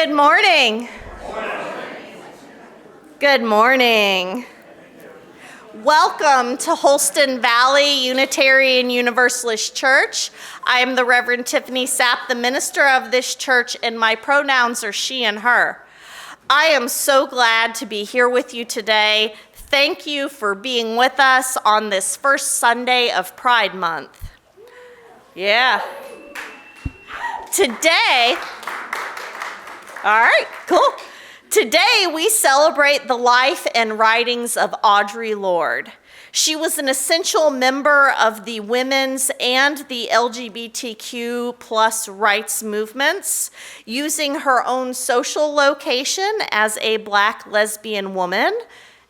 Good morning. Good morning. Welcome to Holston Valley Unitarian Universalist Church. I am the Reverend Tiffany Sapp, the minister of this church, and my pronouns are she and her. I am so glad to be here with you today. Thank you for being with us on this first Sunday of Pride Month. Yeah. Today, all right, cool. Today we celebrate the life and writings of Audre Lorde. She was an essential member of the women's and the LGBTQ plus rights movements, using her own social location as a Black lesbian woman,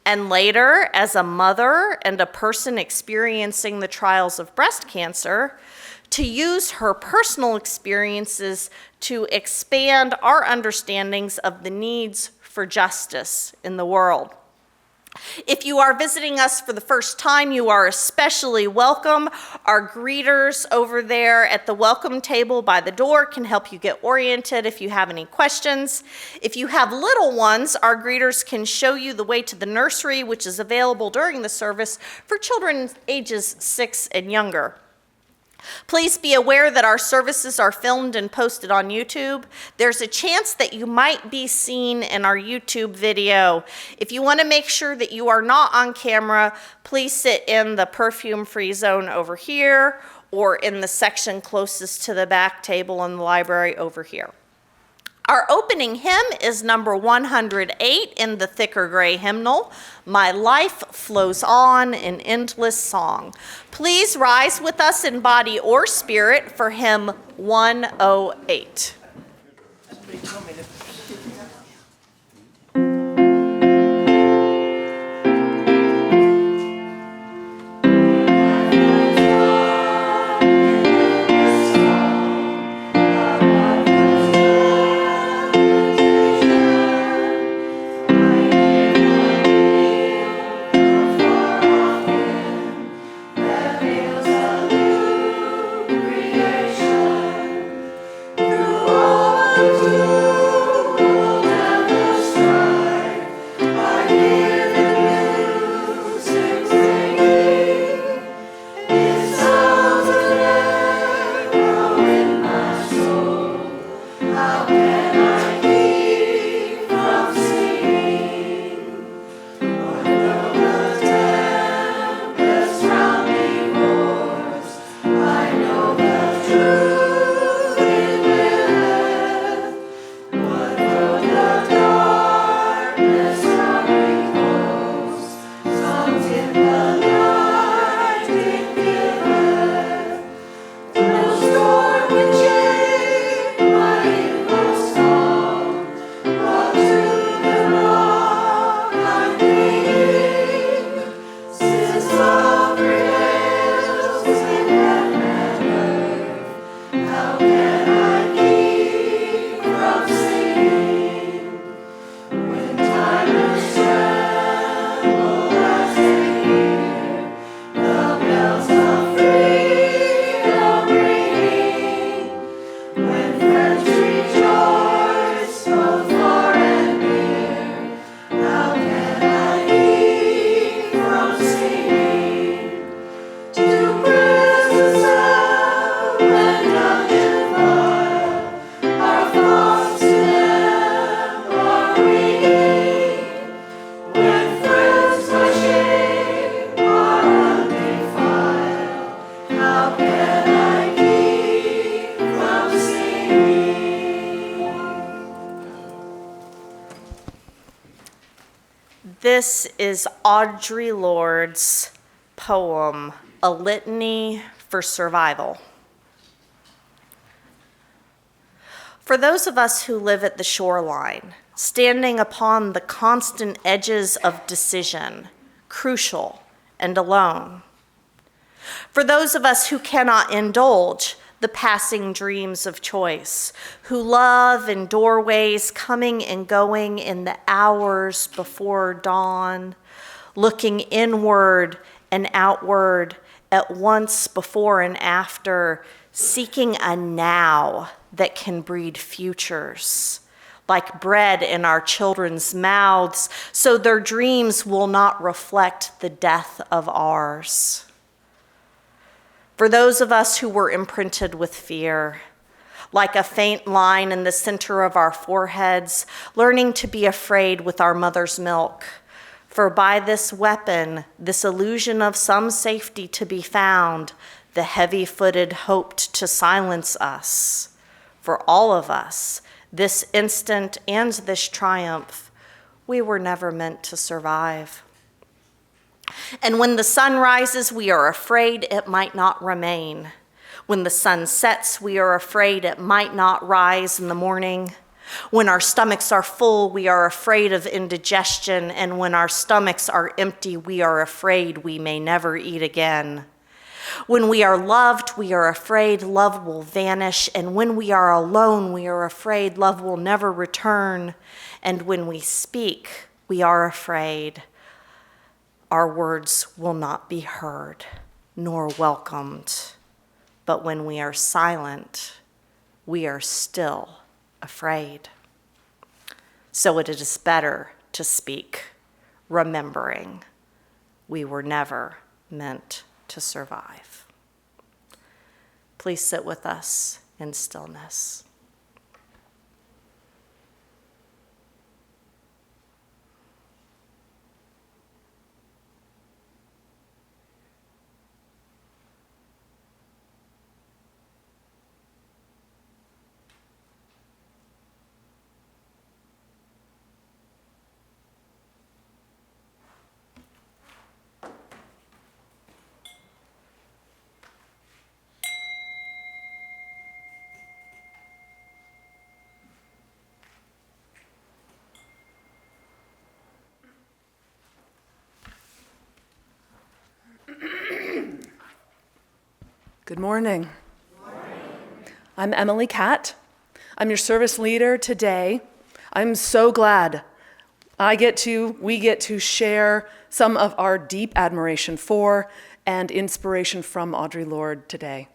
and later as a mother and a person experiencing the trials of breast cancer, to use her personal experiences to expand our understandings of the needs for justice in the world. If you are visiting us for the first time, you are especially welcome. Our greeters over there at the welcome table by the door can help you get oriented if you have any questions. If you have little ones, our greeters can show you the way to the nursery, which is available during the service for children ages 6 and younger. Please be aware that our services are filmed and posted on YouTube. There's a chance that you might be seen in our YouTube video. If you want to make sure that you are not on camera, please sit in the perfume-free zone over here or in the section closest to the back table in the library over here. Our opening hymn is number 108 in the thicker gray hymnal, My Life Flows On in Endless Song. Please rise with us in body or spirit for hymn 108. This is Audre Lorde's poem, A Litany for Survival. For those of us who live at the shoreline, standing upon the constant edges of decision, crucial and alone. For those of us who cannot indulge the passing dreams of choice, who love in doorways coming and going in the hours before dawn, looking inward and outward at once before and after, seeking a now that can breed futures, like bread in our children's mouths, so their dreams will not reflect the death of ours. For those of us who were imprinted with fear, like a faint line in the center of our foreheads, learning to be afraid with our mother's milk. For by this weapon, this illusion of some safety to be found, the heavy-footed hoped to silence us. For all of us, this instant and this triumph, we were never meant to survive. And when the sun rises, we are afraid it might not remain. When the sun sets, we are afraid it might not rise in the morning. When our stomachs are full, we are afraid of indigestion. And when our stomachs are empty, we are afraid we may never eat again. When we are loved, we are afraid love will vanish. And when we are alone, we are afraid love will never return. And when we speak, we are afraid our words will not be heard nor welcomed. But when we are silent, we are still afraid. So it is better to speak, remembering we were never meant to survive. Please sit with us in stillness. Good morning. I'm Emily Catt. I'm your service leader today. I'm so glad we get to share some of our deep admiration for and inspiration from Audre Lorde today.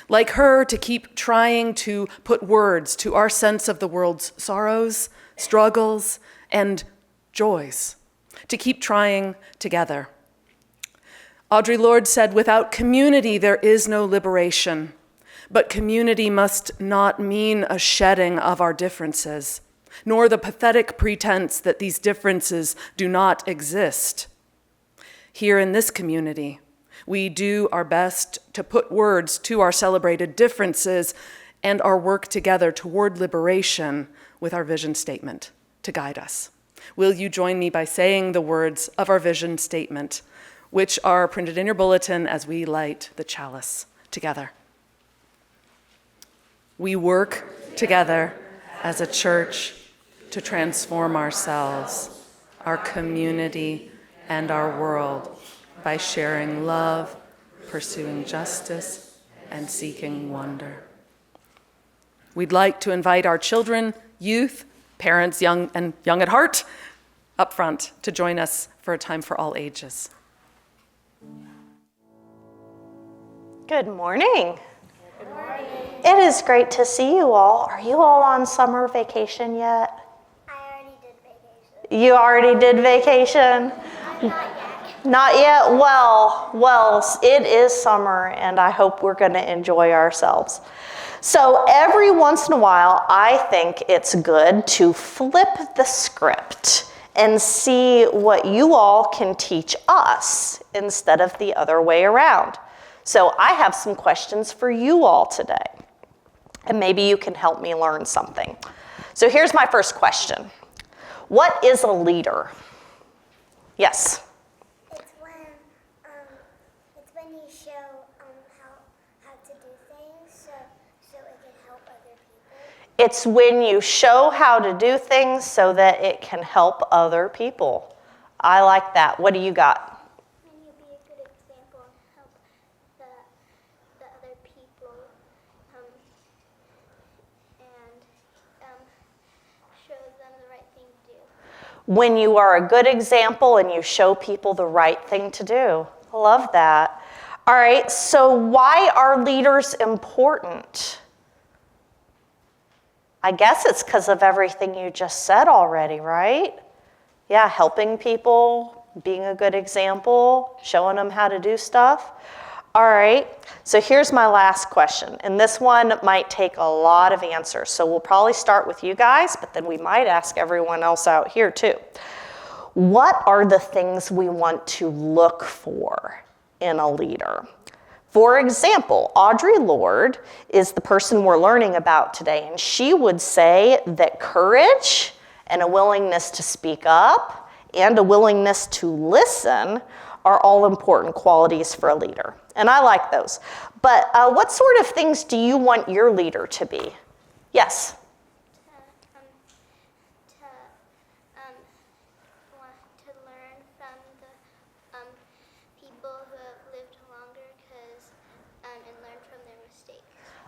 Like her, to keep trying to put words to our sense of the world's sorrows, struggles, and joys. To keep trying together. Audre Lorde said, "Without community, there is no liberation. But community must not mean a shedding of our differences, nor the pathetic pretense that these differences do not exist. Here in this community, we do our best to put words to our celebrated differences and our work together toward liberation with our vision statement to guide us." Will you join me by saying the words of our vision statement, which are printed in your bulletin as we light the chalice together? We work together as a church to transform ourselves, our community, and our world by sharing love, pursuing justice, and seeking wonder. We'd like to invite our children, youth, parents, young at heart, up front to join us for a time for all ages. Good morning. Good morning. It is great to see you all. Are you all on summer vacation yet? I already did vacation. You already did vacation? Not yet. Not yet? Well, it is summer, and I hope we're going to enjoy ourselves. So every once in a while, I think it's good to flip the script and see what you all can teach us instead of the other way around. So I have some questions for you all today, and maybe you can help me learn something. So here's my first question. What is a leader? Yes? It's when you show how to do things so it can help other people. It's when you show how to do things so that it can help other people. I like that. What do you got? When you be a good example and help the other people and show them the right thing to do. When you are a good example and you show people the right thing to do. I love that. All right, so why are leaders important? I guess it's because of everything you just said already, right? Yeah, helping people, being a good example, showing them how to do stuff. All right, so here's my last question, and this one might take a lot of answers, so we'll probably start with you guys, but then we might ask everyone else out here too. What are the things we want to look for in a leader? For example, Audre Lorde is the person we're learning about today, and she would say that courage and a willingness to speak up and a willingness to listen are all important qualities for a leader. And I like those. But what sort of things do you want your leader to be? Yes? To learn from the people who have lived longer and learn from their mistakes.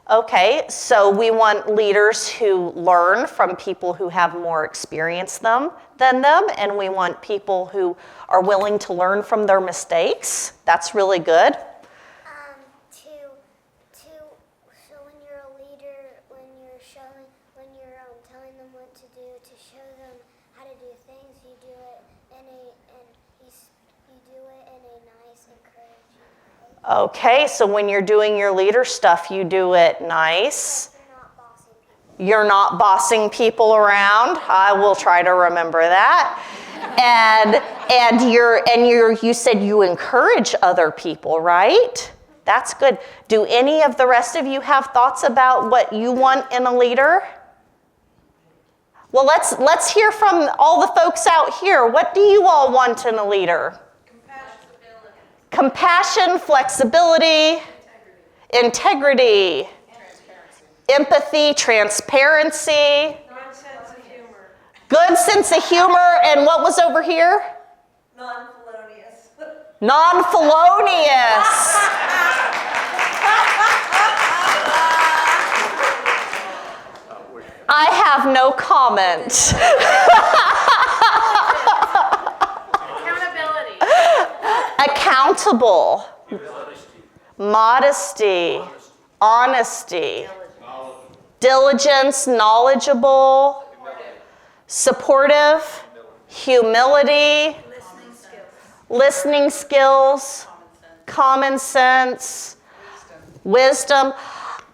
Okay, so we want leaders who learn from people who have more experience than them, and we want people who are willing to learn from their mistakes. That's really good. So when you're a leader, when you're telling them what to do, to show them how to do things, you do it in a nice, encouraging way. Okay, so when you're doing your leader stuff, you do it nice. You're not bossing people around. I will try to remember that. And you said you encourage other people, right? That's good. Do any of the rest of you have thoughts about what you want in a leader? Well, let's hear from all the folks out here. What do you all want in a leader? Compassion, flexibility, integrity, empathy, transparency, good sense of humor, and what was over here? Non-felonious. Non-felonious. I have no comment. Accountable, modesty, honesty, diligence, knowledgeable, supportive, humility, listening skills, common sense, wisdom.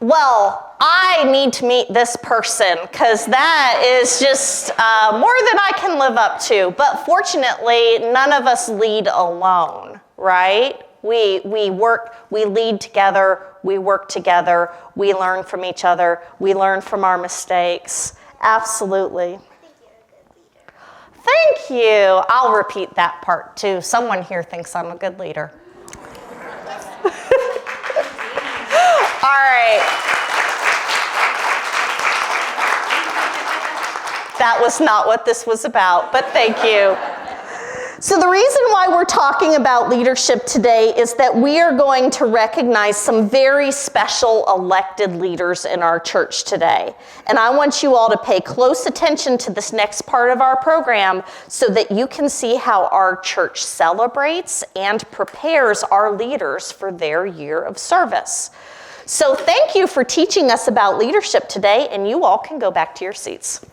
Well, I need to meet this person because that is just more than I can live up to. But fortunately, none of us lead alone, right? We lead together, we work together, we learn from each other, we learn from our mistakes. Absolutely. Thank you. I'll repeat that part too. Someone here thinks I'm a good leader. All right. That was not what this was about, but thank you. So the reason why we're talking about leadership today is that we are going to recognize some very special elected leaders in our church today. And I want you all to pay close attention to this next part of our program so that you can see how our church celebrates and prepares our leaders for their year of service. So thank you for teaching us about leadership today, and you all can go back to your seats.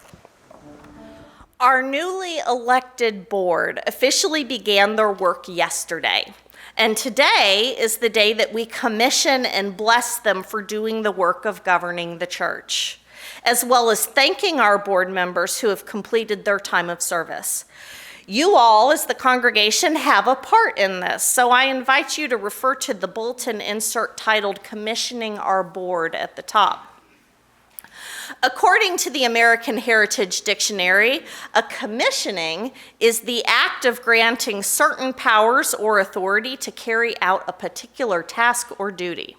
Our newly elected board officially began their work yesterday, and today is the day that we commission and bless them for doing the work of governing the church, as well as thanking our board members who have completed their time of service. You all, as the congregation, have a part in this, so I invite you to refer to the bulletin insert titled Commissioning Our Board at the top. According to the American Heritage Dictionary, a commissioning is the act of granting certain powers or authority to carry out a particular task or duty.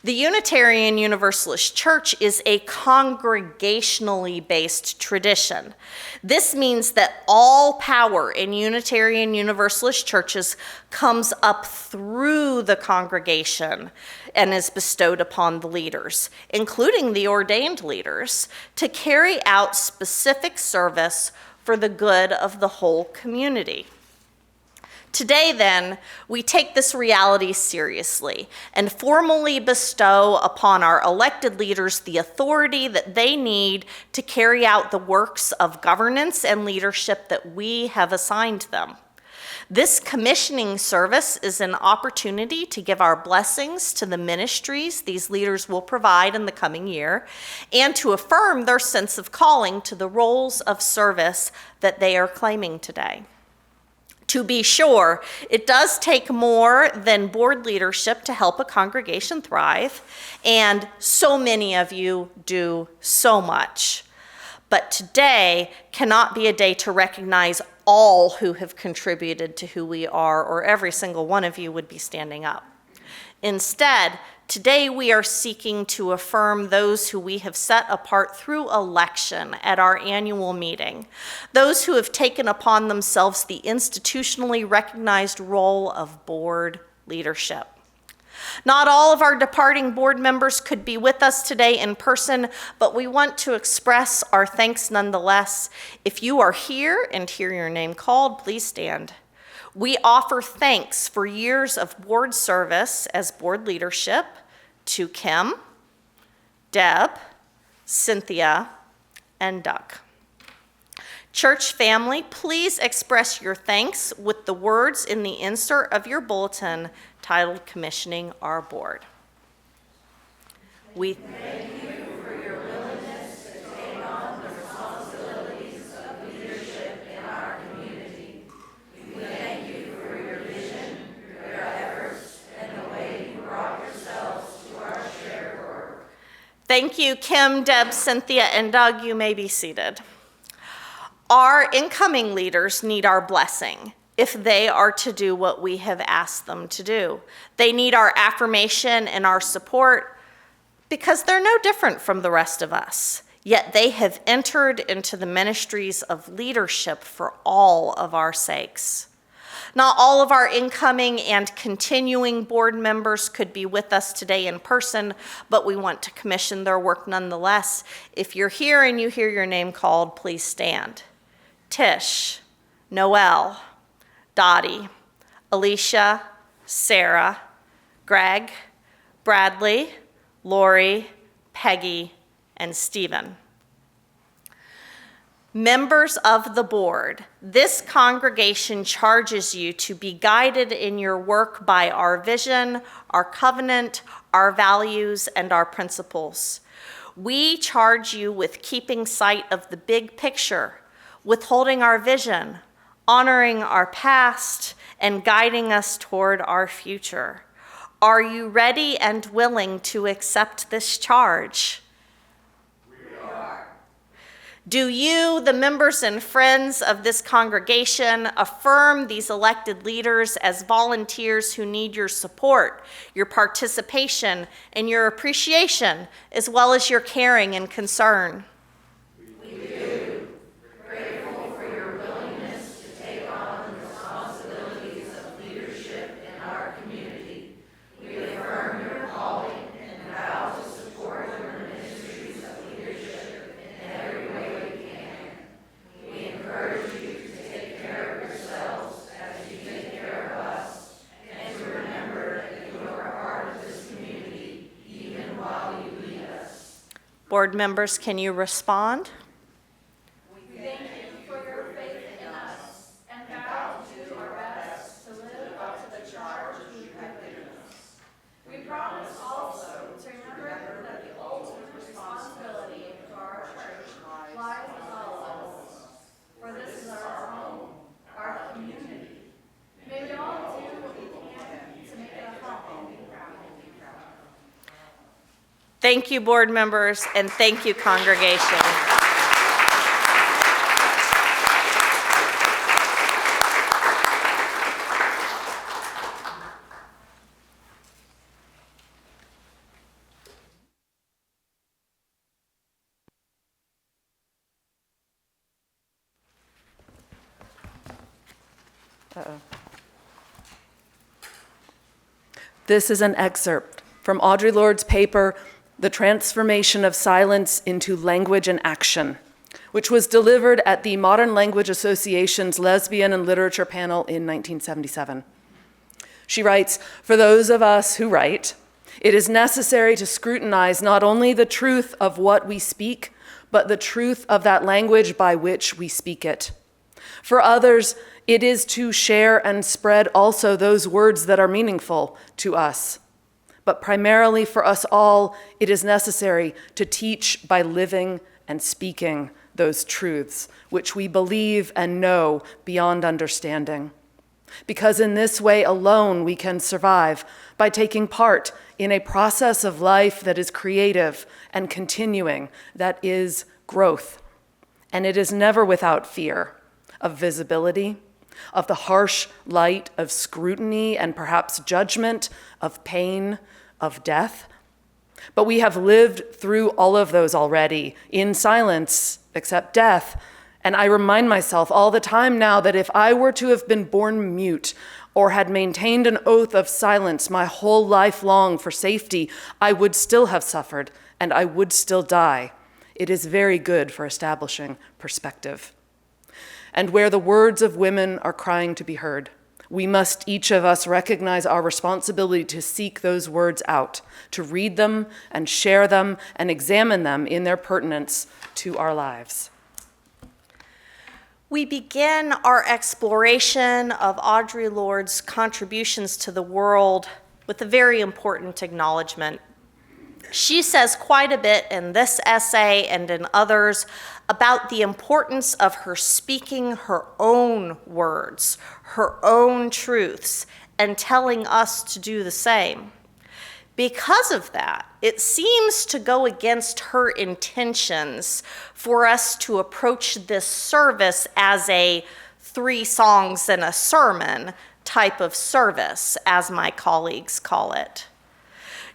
The Unitarian Universalist Church is a congregationally based tradition. This means that all power in Unitarian Universalist churches comes up through the congregation and is bestowed upon the leaders, including the ordained leaders, to carry out specific service for the good of the whole community. Today, then, we take this reality seriously and formally bestow upon our elected leaders the authority that they need to carry out the works of governance and leadership that we have assigned them. This commissioning service is an opportunity to give our blessings to the ministries these leaders will provide in the coming year and to affirm their sense of calling to the roles of service that they are claiming today. To be sure, it does take more than board leadership to help a congregation thrive, and so many of you do so much. But today cannot be a day to recognize all who have contributed to who we are, or every single one of you would be standing up. Instead, today we are seeking to affirm those who we have set apart through election at our annual meeting, those who have taken upon themselves the institutionally recognized role of board leadership. Not all of our departing board members could be with us today in person, but we want to express our thanks nonetheless. If you are here and hear your name called, please stand. We offer thanks for years of board service as board leadership to Kim, Deb, Cynthia, and Doug. Church family, please express your thanks with the words in the insert of your bulletin titled Commissioning Our Board. We thank you for your willingness to take on the responsibilities of leadership in our community. We thank you for your vision, your efforts, and the way you brought yourselves to our shared work. Thank you, Kim, Deb, Cynthia, and Doug. You may be seated. Our incoming leaders need our blessing if they are to do what we have asked them to do. They need our affirmation and our support because they're no different from the rest of us, yet they have entered into the ministries of leadership for all of our sakes. Not all of our incoming and continuing board members could be with us today in person, but we want to commission their work nonetheless. If you're here and you hear your name called, please stand. Tish, Noelle, Dottie, Alicia, Sarah, Greg, Bradley, Lori, Peggy, and Stephen. Members of the board, this congregation charges you to be guided in your work by our vision, our covenant, our values, and our principles. We charge you with keeping sight of the big picture, withholding our vision, honoring our past, and guiding us toward our future. Are you ready and willing to accept this charge? We are. Do you, the members and friends of this congregation, affirm these elected leaders as volunteers who need your support, your participation, and your appreciation, as well as your caring and concern? We do. Board members, can you respond? We thank you for your faith in us and vow to do our best to live up to the charge you have given us. We promise also to remember that the ultimate responsibility for our church lies with all of us. For this is our home, our community. May we all do what we can to make it a home we proud. Thank you, board members, and thank you, congregation. This is an excerpt from Audre Lorde's paper, The Transformation of Silence into Language and Action, which was delivered at the Modern Language Association's Lesbian and Literature panel in 1977. She writes, "For those of us who write, it is necessary to scrutinize not only the truth of what we speak, but the truth of that language by which we speak it. For others, it is to share and spread also those words that are meaningful to us. But primarily for us all, it is necessary to teach by living and speaking those truths which we believe and know beyond understanding. Because in this way alone we can survive, by taking part in a process of life that is creative and continuing, that is growth. And it is never without fear of visibility, of the harsh light of scrutiny and perhaps judgment, of pain, of death. But we have lived through all of those already, in silence, except death. And I remind myself all the time now that if I were to have been born mute or had maintained an oath of silence my whole life long for safety, I would still have suffered and I would still die. It is very good for establishing perspective. And where the words of women are crying to be heard, we must each of us recognize our responsibility to seek those words out, to read them and share them and examine them in their pertinence to our lives." We begin our exploration of Audre Lorde's contributions to the world with a very important acknowledgement. She says quite a bit in this essay and in others about the importance of her speaking her own words, her own truths, and telling us to do the same. Because of that, it seems to go against her intentions for us to approach this service as a 3 songs and a sermon type of service, as my colleagues call it.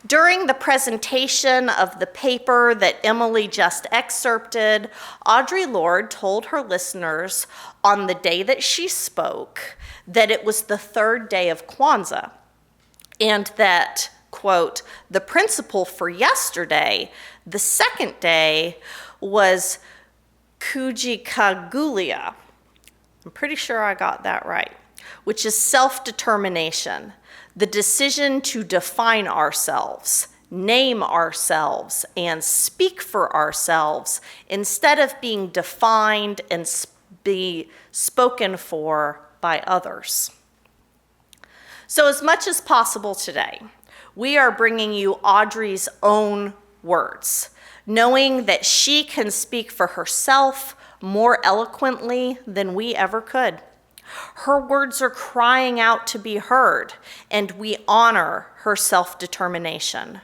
During the presentation of the paper that Emily just excerpted, Audre Lorde told her listeners on the day that she spoke that it was the 3rd day of Kwanzaa, and that, quote, "the principle for yesterday, the 2nd day, was Kujikagulia." I'm pretty sure I got that right, which is self-determination, the decision to define ourselves, name ourselves, and speak for ourselves instead of being defined and be spoken for by others. So as much as possible today, we are bringing you Audre's own words, knowing that she can speak for herself more eloquently than we ever could. Her words are crying out to be heard, and we honor her self-determination.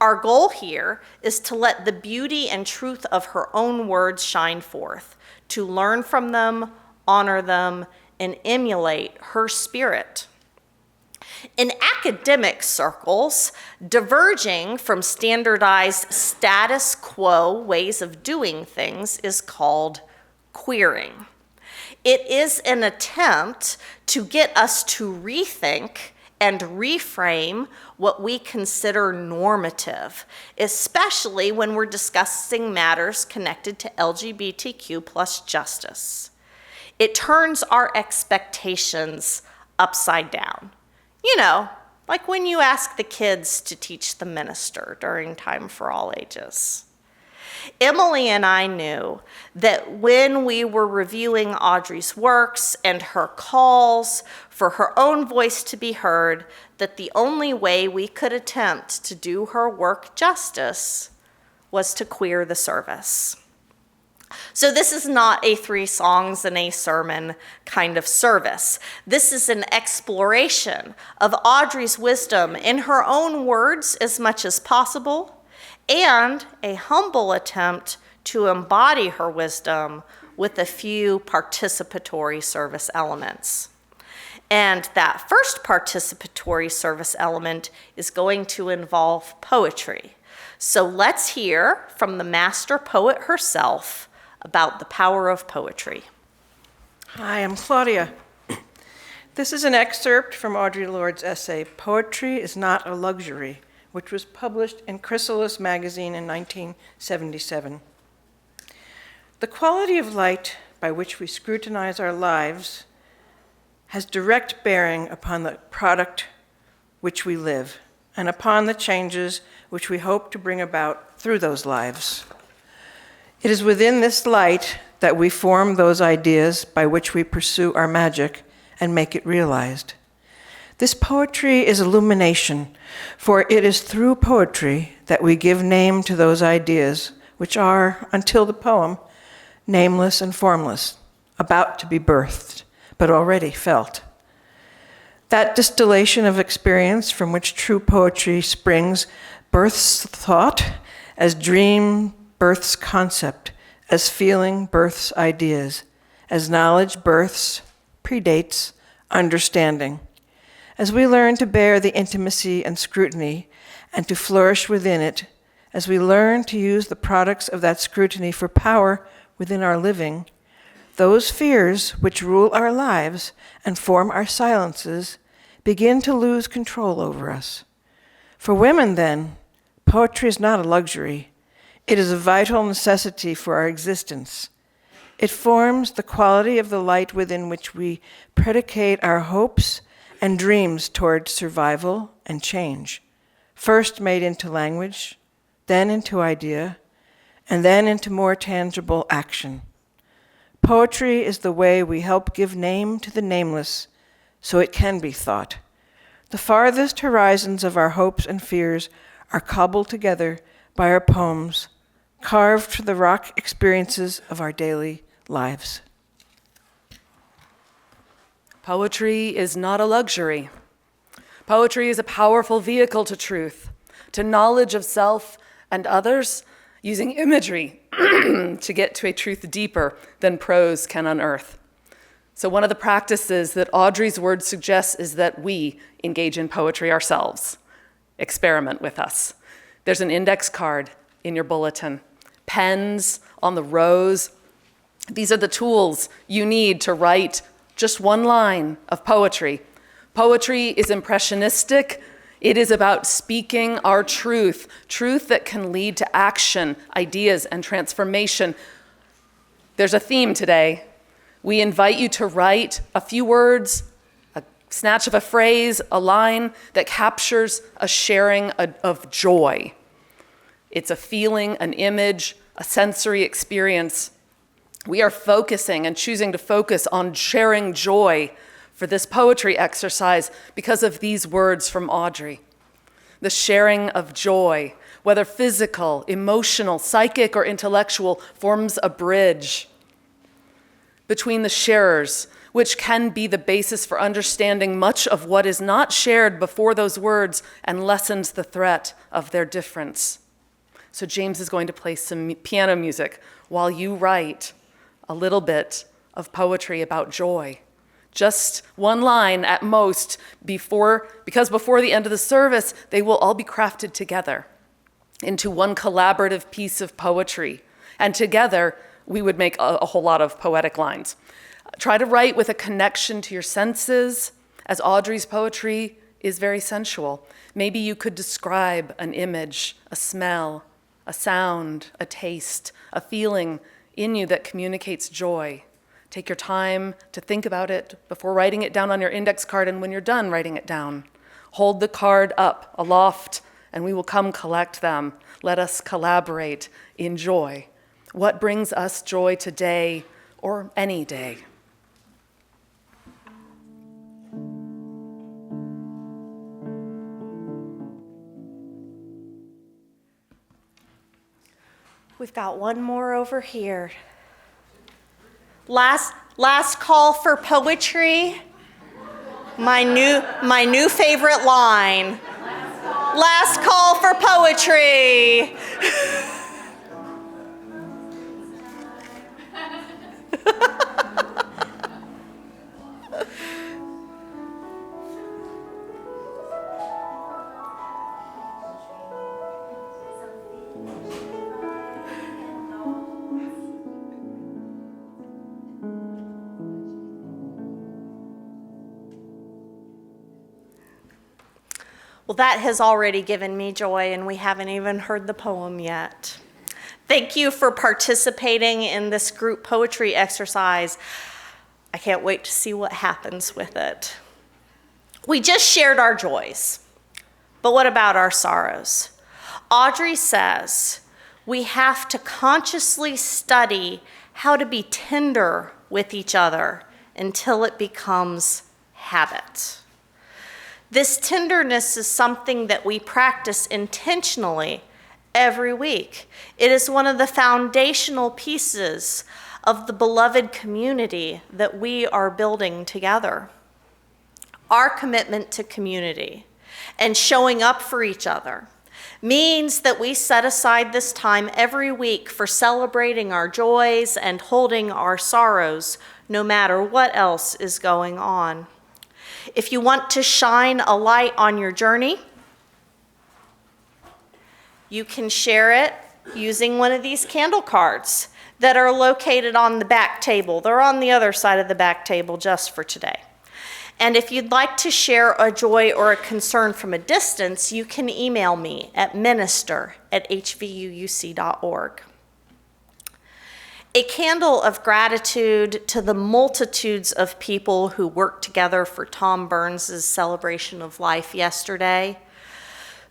Our goal here is to let the beauty and truth of her own words shine forth, to learn from them, honor them, and emulate her spirit. In academic circles, diverging from standardized status quo ways of doing things is called queering. It is an attempt to get us to rethink and reframe what we consider normative, especially when we're discussing matters connected to LGBTQ plus justice. It turns our expectations upside down. You know, like when you ask the kids to teach the minister during Time for All Ages. Emily and I knew that when we were reviewing Audre's works and her calls for her own voice to be heard, that the only way we could attempt to do her work justice was to queer the service. So this is not a 3 songs and a sermon kind of service. This is an exploration of Audre's wisdom in her own words as much as possible, and a humble attempt to embody her wisdom with a few participatory service elements. And that first participatory service element is going to involve poetry. So let's hear from the master poet herself about the power of poetry. Hi, I'm Claudia. This is an excerpt from Audre Lorde's essay, "Poetry is Not a Luxury," which was published in Chrysalis magazine in 1977. The quality of light by which we scrutinize our lives has direct bearing upon the product which we live and upon the changes which we hope to bring about through those lives. It is within this light that we form those ideas by which we pursue our magic and make it realized. This poetry is illumination, for it is through poetry that we give name to those ideas which are, until the poem, nameless and formless, about to be birthed, but already felt. That distillation of experience from which true poetry springs births thought, as dream births concept, as feeling births ideas, as knowledge births, predates, understanding. As we learn to bear the intimacy and scrutiny and to flourish within it, as we learn to use the products of that scrutiny for power within our living, those fears which rule our lives and form our silences begin to lose control over us. For women, then, poetry is not a luxury. It is a vital necessity for our existence. It forms the quality of the light within which we predicate our hopes and dreams toward survival and change, first made into language, then into idea, and then into more tangible action. Poetry is the way we help give name to the nameless so it can be thought. The farthest horizons of our hopes and fears are cobbled together by our poems, carved from the rock experiences of our daily lives. Poetry is not a luxury. Poetry is a powerful vehicle to truth, to knowledge of self and others, using imagery to get to a truth deeper than prose can unearth. So one of the practices that Audre's words suggests is that we engage in poetry ourselves. Experiment with us. There's an index card in your bulletin, pens on the rows. These are the tools you need to write just one line of poetry. Poetry is impressionistic. It is about speaking our truth, truth that can lead to action, ideas, and transformation. There's a theme today. We invite you to write a few words, a snatch of a phrase, a line that captures a sharing of joy. It's a feeling, an image, a sensory experience. We are focusing and choosing to focus on sharing joy for this poetry exercise because of these words from Audre. The sharing of joy, whether physical, emotional, psychic, or intellectual, forms a bridge between the sharers, which can be the basis for understanding much of what is not shared before those words and lessens the threat of their difference. So James is going to play some piano music while you write a little bit of poetry about joy. Just one line at most, because before the end of the service, they will all be crafted together into one collaborative piece of poetry. And together, we would make a whole lot of poetic lines. Try to write with a connection to your senses, as Audre's poetry is very sensual. Maybe you could describe an image, a smell, a sound, a taste, a feeling in you that communicates joy. Take your time to think about it before writing it down on your index card, and when you're done writing it down, hold the card up aloft, and we will come collect them. Let us collaborate in joy. What brings us joy today or any day? We've got one more over here. Last call for poetry. My new favorite line. Last call for poetry. Well, that has already given me joy, and we haven't even heard the poem yet. Thank you for participating in this group poetry exercise. I can't wait to see what happens with it. We just shared our joys, but what about our sorrows? Audre says we have to consciously study how to be tender with each other until it becomes habit. This tenderness is something that we practice intentionally every week. It is one of the foundational pieces of the beloved community that we are building together. Our commitment to community and showing up for each other means that we set aside this time every week for celebrating our joys and holding our sorrows, no matter what else is going on. If you want to shine a light on your journey, you can share it using one of these candle cards that are located on the back table. They're on the other side of the back table just for today. And if you'd like to share a joy or a concern from a distance, you can email me at minister@hvuuc.org. A candle of gratitude to the multitudes of people who worked together for Tom Burns' celebration of life yesterday.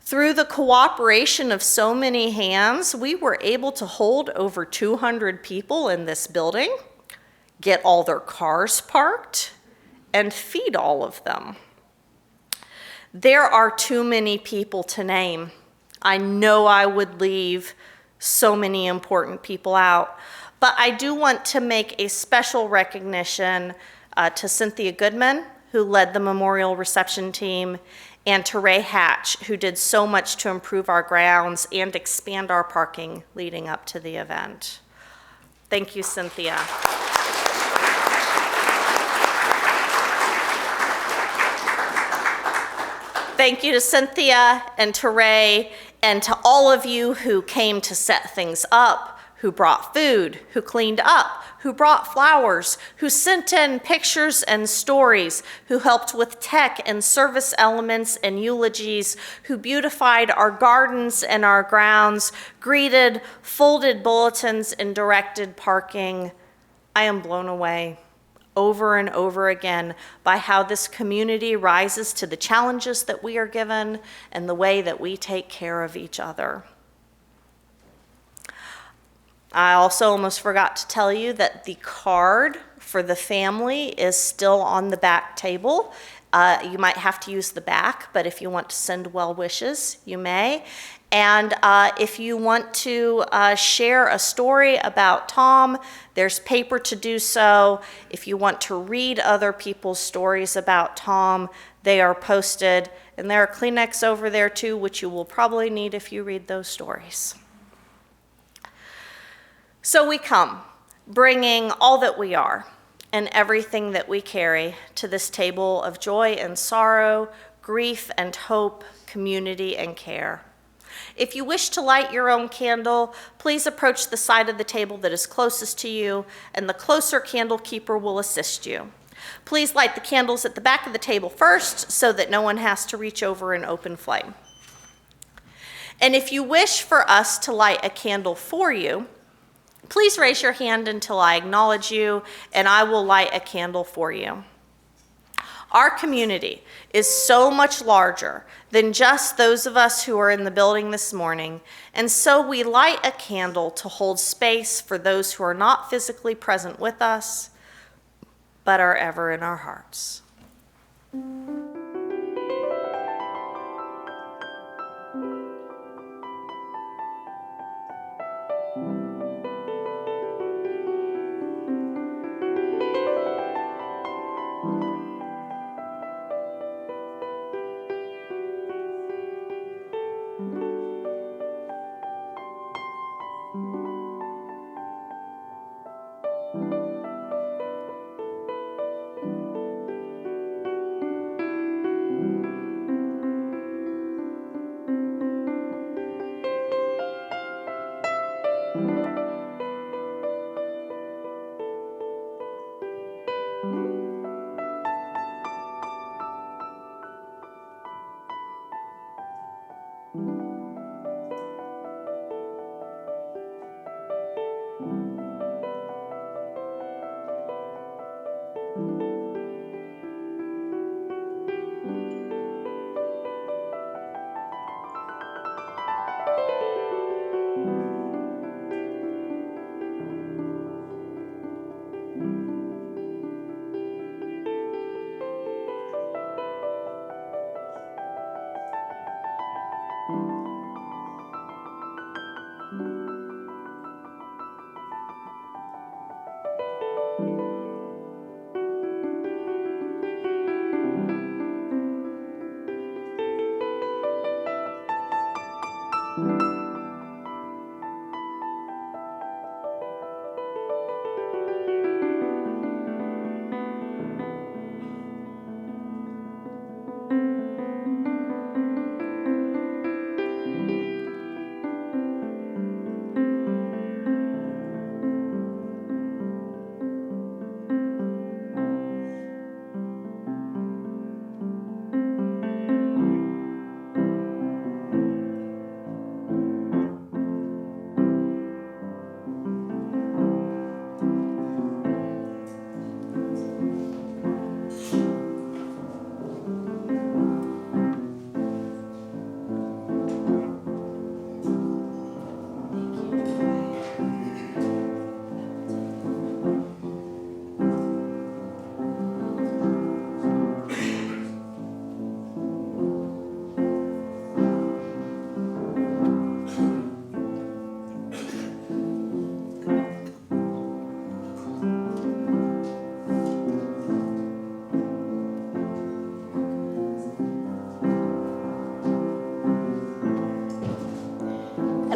Through the cooperation of so many hands, we were able to hold over 200 people in this building, get all their cars parked, and feed all of them. There are too many people to name. I know I would leave so many important people out, but I do want to make a special recognition to Cynthia Goodman, who led the memorial reception team, and to Ray Hatch, who did so much to improve our grounds and expand our parking leading up to the event. Thank you, Cynthia. Thank you to Cynthia and to Ray and to all of you who came to set things up, who brought food, who cleaned up, who brought flowers, who sent in pictures and stories, who helped with tech and service elements and eulogies, who beautified our gardens and our grounds, greeted, folded bulletins, and directed parking. I am blown away over and over again by how this community rises to the challenges that we are given and the way that we take care of each other. I also almost forgot to tell you that the card for the family is still on the back table. You might have to use the back, but if you want to send well wishes, you may. And if you want to share a story about Tom, there's paper to do so. If you want to read other people's stories about Tom, they are posted. And there are Kleenex over there too, which you will probably need if you read those stories. So we come, bringing all that we are and everything that we carry to this table of joy and sorrow, grief and hope, community and care. If you wish to light your own candle, please approach the side of the table that is closest to you, and the closer candle keeper will assist you. Please light the candles at the back of the table first so that no one has to reach over and open flame. And if you wish for us to light a candle for you, please raise your hand until I acknowledge you, and I will light a candle for you. Our community is so much larger than just those of us who are in the building this morning, and so we light a candle to hold space for those who are not physically present with us, but are ever in our hearts.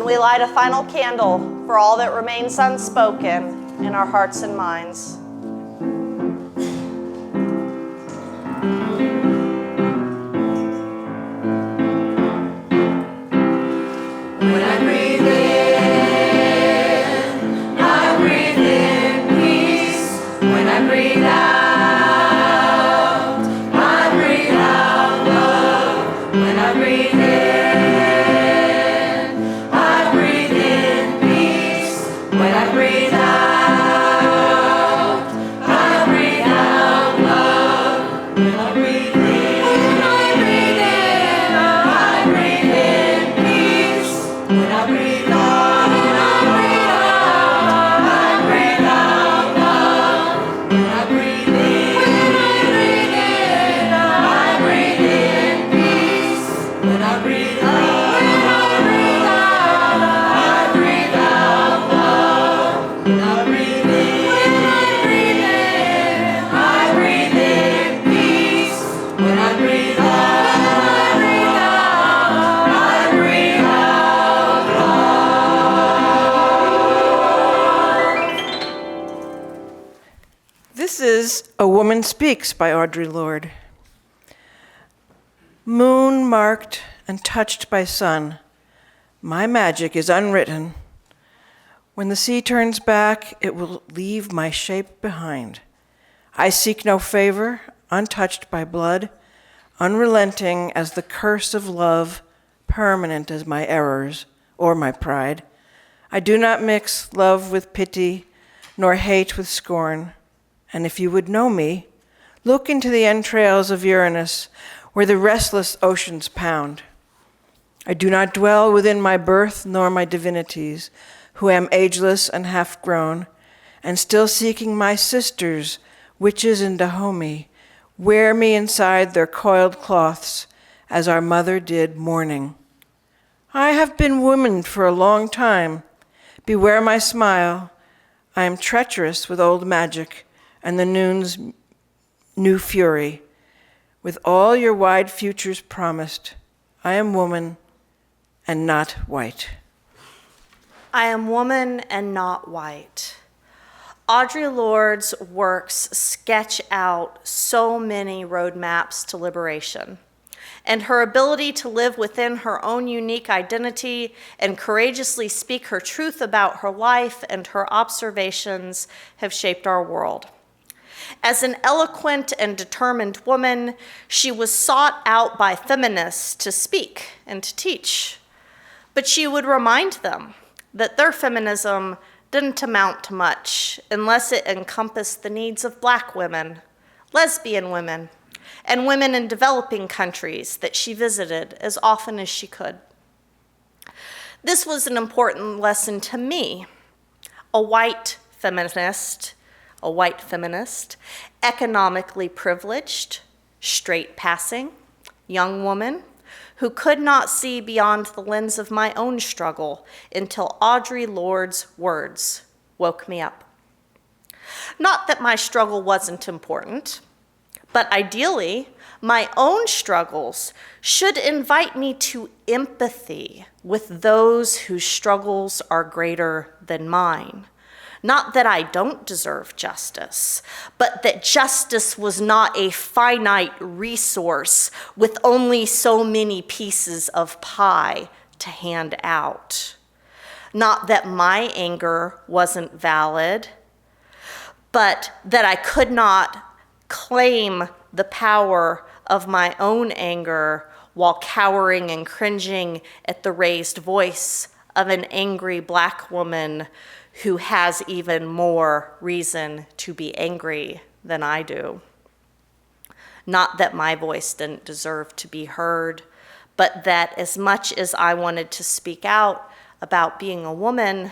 we light a final candle for all that remains unspoken in our hearts and minds. When I breathe in, I breathe in peace. When I breathe out, I breathe out love. When I breathe in, I breathe in peace. When I breathe out, I breathe out love. When I breathe in, I breathe in, I breathe in peace. When I breathe out, I breathe out love. When I breathe in, I breathe in peace. When I breathe out, I breathe out love. When I breathe in, I breathe in peace. When I breathe out, I breathe out love. This is A Woman Speaks by Audre Lorde. Moon marked and touched by sun, my magic is unwritten. When the sea turns back, it will leave my shape behind. I seek no favor, untouched by blood, unrelenting as the curse of love, permanent as my errors or my pride. I do not mix love with pity, nor hate with scorn. And if you would know me, look into the entrails of Uranus, where the restless oceans pound. I do not dwell within my birth nor my divinities, who am ageless and half-grown, and still seeking my sisters, witches in Dahomey, wear me inside their coiled cloths, as our mother did mourning. I have been woman for a long time. Beware my smile. I am treacherous with old magic and the noon's new fury. With all your wide futures promised, I am woman and not white. I am woman and not white. Audre Lorde's works sketch out so many roadmaps to liberation, and her ability to live within her own unique identity and courageously speak her truth about her life and her observations have shaped our world. As an eloquent and determined woman, she was sought out by feminists to speak and to teach. But she would remind them that their feminism didn't amount to much unless it encompassed the needs of Black women, lesbian women, and women in developing countries that she visited as often as she could. This was an important lesson to me, a white feminist, economically privileged, straight-passing, young woman who could not see beyond the lens of my own struggle until Audre Lorde's words woke me up. Not that my struggle wasn't important, but ideally, my own struggles should invite me to empathy with those whose struggles are greater than mine. Not that I don't deserve justice, but that justice was not a finite resource with only so many pieces of pie to hand out. Not that my anger wasn't valid, but that I could not claim the power of my own anger while cowering and cringing at the raised voice of an angry Black woman who has even more reason to be angry than I do. Not that my voice didn't deserve to be heard, but that as much as I wanted to speak out about being a woman,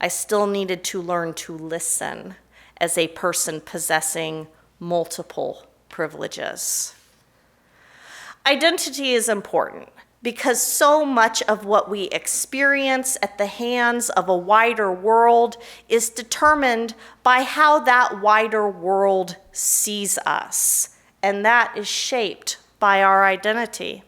I still needed to learn to listen as a person possessing multiple privileges. Identity is important because so much of what we experience at the hands of a wider world is determined by how that wider world sees us, and that is shaped by our identity.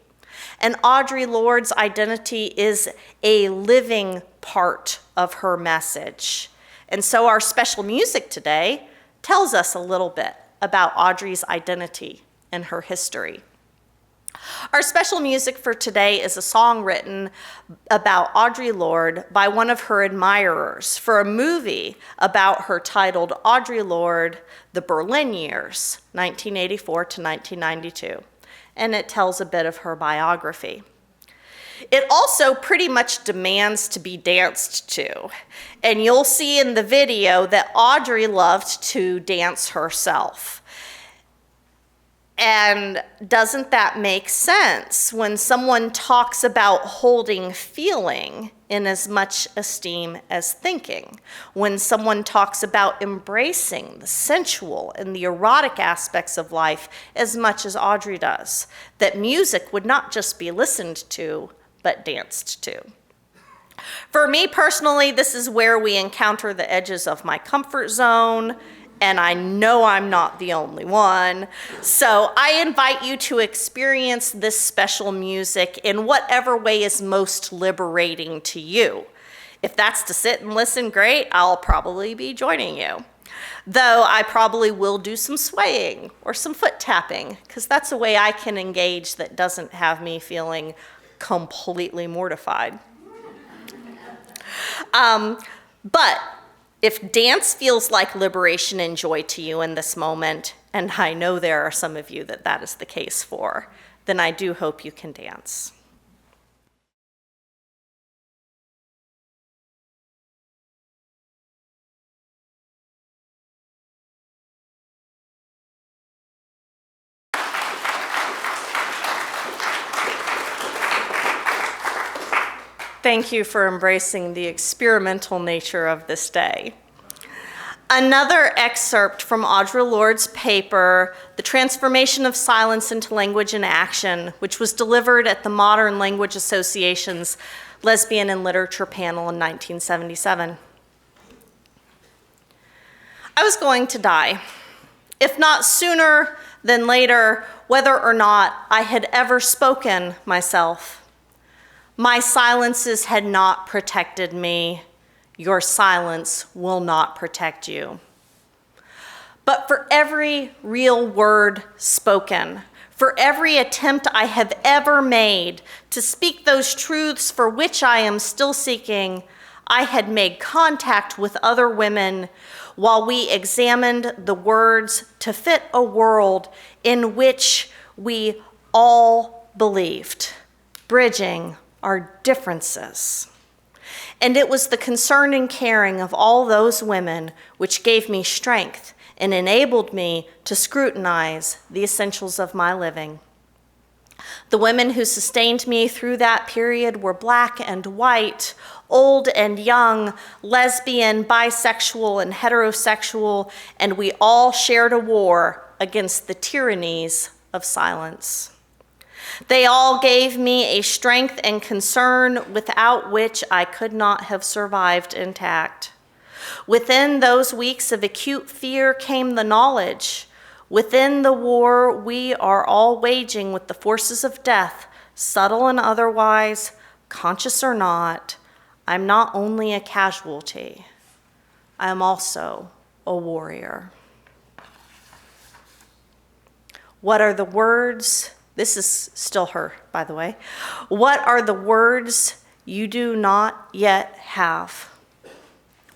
And Audre Lorde's identity is a living part of her message. And so our special music today tells us a little bit about Audre's identity and her history. Our special music for today is a song written about Audre Lorde by one of her admirers for a movie about her titled Audre Lorde, The Berlin Years, 1984 to 1992. And it tells a bit of her biography. It also pretty much demands to be danced to. And you'll see in the video that Audre loved to dance herself. And doesn't that make sense when someone talks about holding feeling in as much esteem as thinking? When someone talks about embracing the sensual and the erotic aspects of life as much as Audre does, that music would not just be listened to, but danced to. For me personally, this is where we encounter the edges of my comfort zone, and I know I'm not the only one. So I invite you to experience this special music in whatever way is most liberating to you. If that's to sit and listen, great, I'll probably be joining you. Though I probably will do some swaying or some foot tapping, because that's a way I can engage that doesn't have me feeling completely mortified. But if dance feels like liberation and joy to you in this moment, and I know there are some of you that is the case for, then I do hope you can dance. Thank you for embracing the experimental nature of this day. Another excerpt from Audre Lorde's paper, The Transformation of Silence into Language and Action, which was delivered at the Modern Language Association's Lesbian and Literature panel in 1977. I was going to die, if not sooner than later, whether or not I had ever spoken myself. My silences had not protected me. Your silence will not protect you. But for every real word spoken, for every attempt I have ever made to speak those truths for which I am still seeking, I had made contact with other women while we examined the words to fit a world in which we all believed, bridging our differences. And it was the concern and caring of all those women which gave me strength and enabled me to scrutinize the essentials of my living. The women who sustained me through that period were Black and white, old and young, lesbian, bisexual, and heterosexual, and we all shared a war against the tyrannies of silence. They all gave me a strength and concern without which I could not have survived intact. Within those weeks of acute fear came the knowledge. Within the war we are all waging with the forces of death, subtle and otherwise, conscious or not, I'm not only a casualty, I am also a warrior. What are the words? This is still her, by the way. What are the words you do not yet have?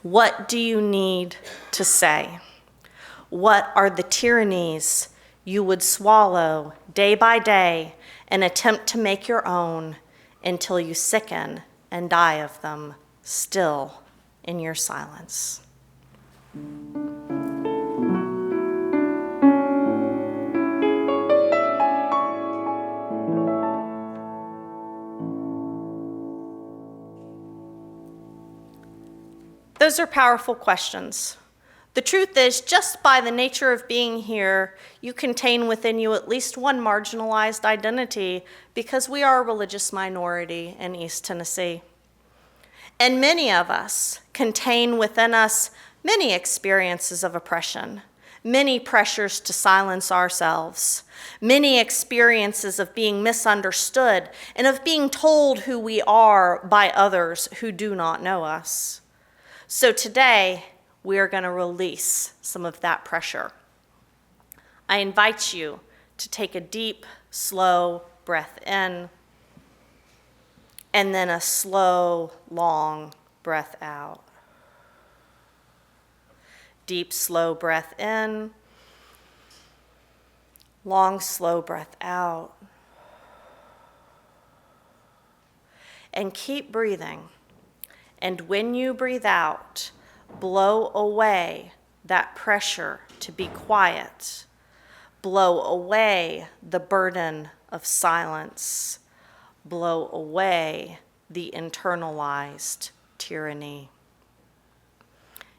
What do you need to say? What are the tyrannies you would swallow day by day and attempt to make your own until you sicken and die of them, still in your silence? Those are powerful questions. The truth is, just by the nature of being here, you contain within you at least one marginalized identity because we are a religious minority in East Tennessee. And many of us contain within us many experiences of oppression, many pressures to silence ourselves, many experiences of being misunderstood and of being told who we are by others who do not know us. So today, we are going to release some of that pressure. I invite you to take a deep, slow breath in, and then a slow, long breath out. Deep, slow breath in, long, slow breath out. And keep breathing. And when you breathe out, blow away that pressure to be quiet. Blow away the burden of silence. Blow away the internalized tyranny.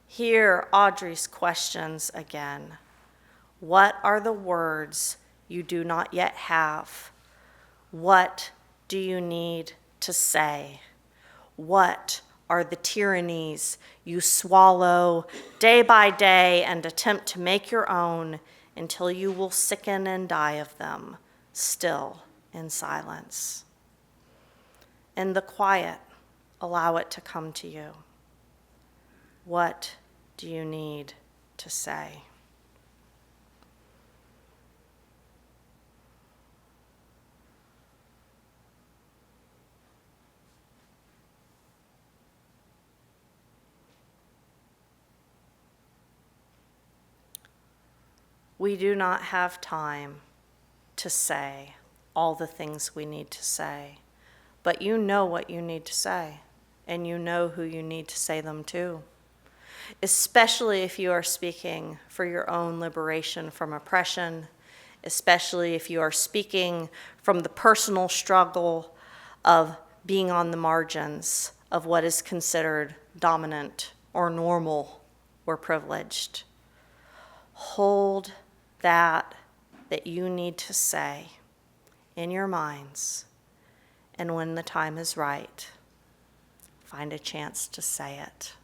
Hear Audrey's questions again. What are the words you do not yet have? What do you need to say? What are the tyrannies you swallow day by day and attempt to make your own until you will sicken and die of them, still in silence? In the quiet, allow it to come to you. What do you need to say? We do not have time to say all the things we need to say, but you know what you need to say, and you know who you need to say them to, especially if you are speaking for your own liberation from oppression, especially if you are speaking from the personal struggle of being on the margins of what is considered dominant or normal or privileged. Hold that you need to say in your minds, and when the time is right, find a chance to say it,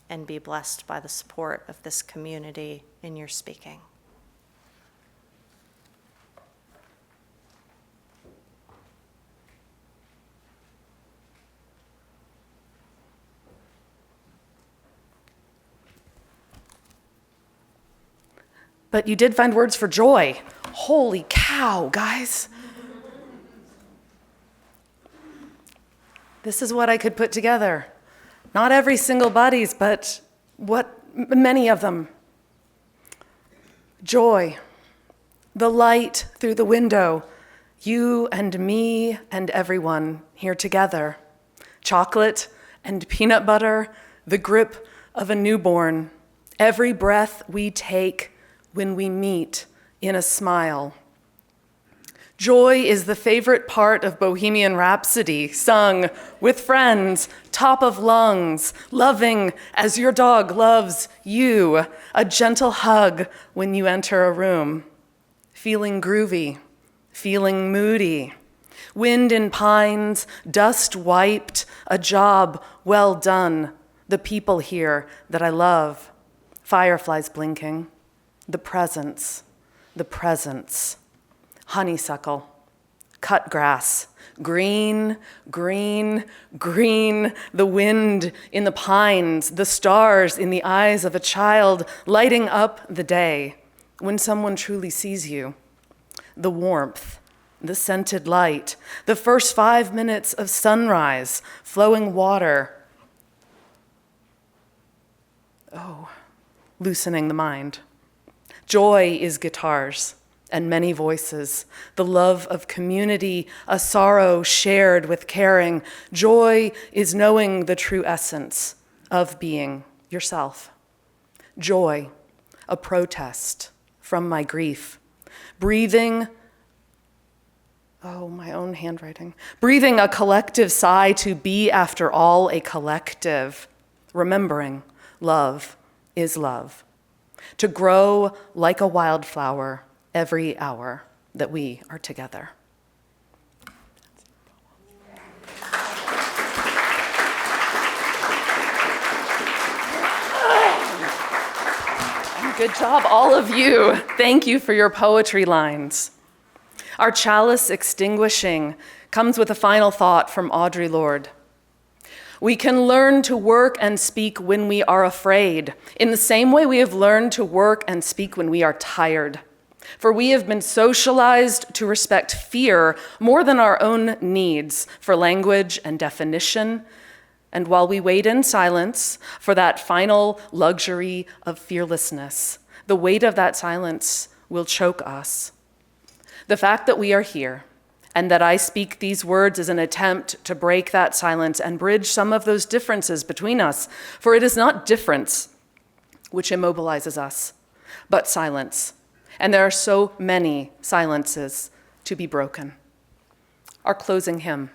and be blessed by the support of this community in your speaking. But you did find words for joy. Holy cow, guys. This is what I could put together. Not every single body's, but many of them. Joy, the light through the window, you and me and everyone here together. Chocolate and peanut butter, the grip of a newborn, every breath we take when we meet in a smile. Joy is the favorite part of Bohemian Rhapsody, sung with friends, top of lungs, loving as your dog loves you, a gentle hug when you enter a room, feeling groovy, feeling moody, wind in pines, dust wiped, a job well done, the people here that I love, fireflies blinking, the presence, honeysuckle, cut grass, green, green, green, the wind in the pines, the stars in the eyes of a child lighting up the day when someone truly sees you, the warmth, the scented light, the first 5 minutes of sunrise, flowing water. Oh, loosening the mind. Joy is guitars and many voices, the love of community, a sorrow shared with caring. Joy is knowing the true essence of being yourself. Joy, a protest from my grief. Breathing, oh, my own handwriting. Breathing a collective sigh to be, after all, a collective. Remembering love is love. To grow like a wildflower every hour that we are together. Good job, all of you. Thank you for your poetry lines. Our chalice extinguishing comes with a final thought from Audre Lorde. We can learn to work and speak when we are afraid, in the same way we have learned to work and speak when we are tired. For we have been socialized to respect fear more than our own needs for language and definition. And while we wait in silence for that final luxury of fearlessness, the weight of that silence will choke us. The fact that we are here and that I speak these words is an attempt to break that silence and bridge some of those differences between us, for it is not difference which immobilizes us, but silence. And there are so many silences to be broken. Our closing hymn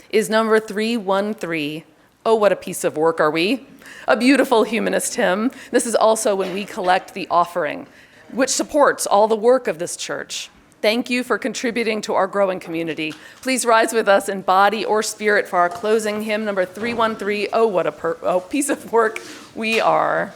is number 313. Oh, what a piece of work are we? A beautiful humanist hymn. This is also when we collect the offering, which supports all the work of this church. Thank you for contributing to our growing community. Please rise with us in body or spirit for our closing hymn, number 313. Oh, what a piece of work we are.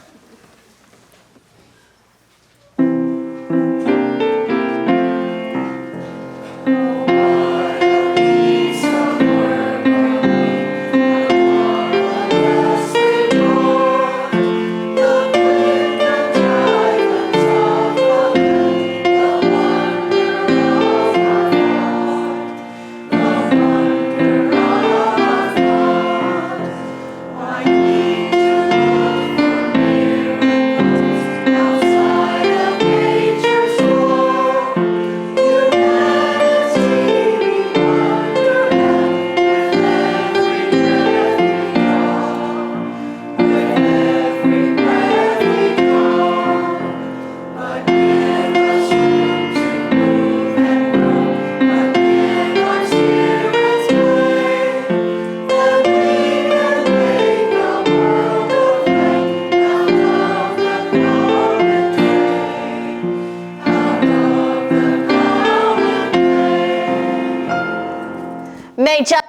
May justice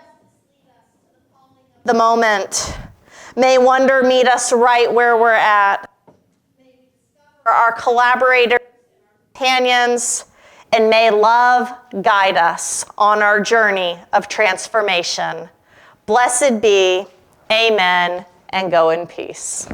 lead us to the calling of the moment. May wonder meet us right where we're at. May we discover our collaborators and our companions, and may love guide us on our journey of transformation. Blessed be, amen, and go in peace.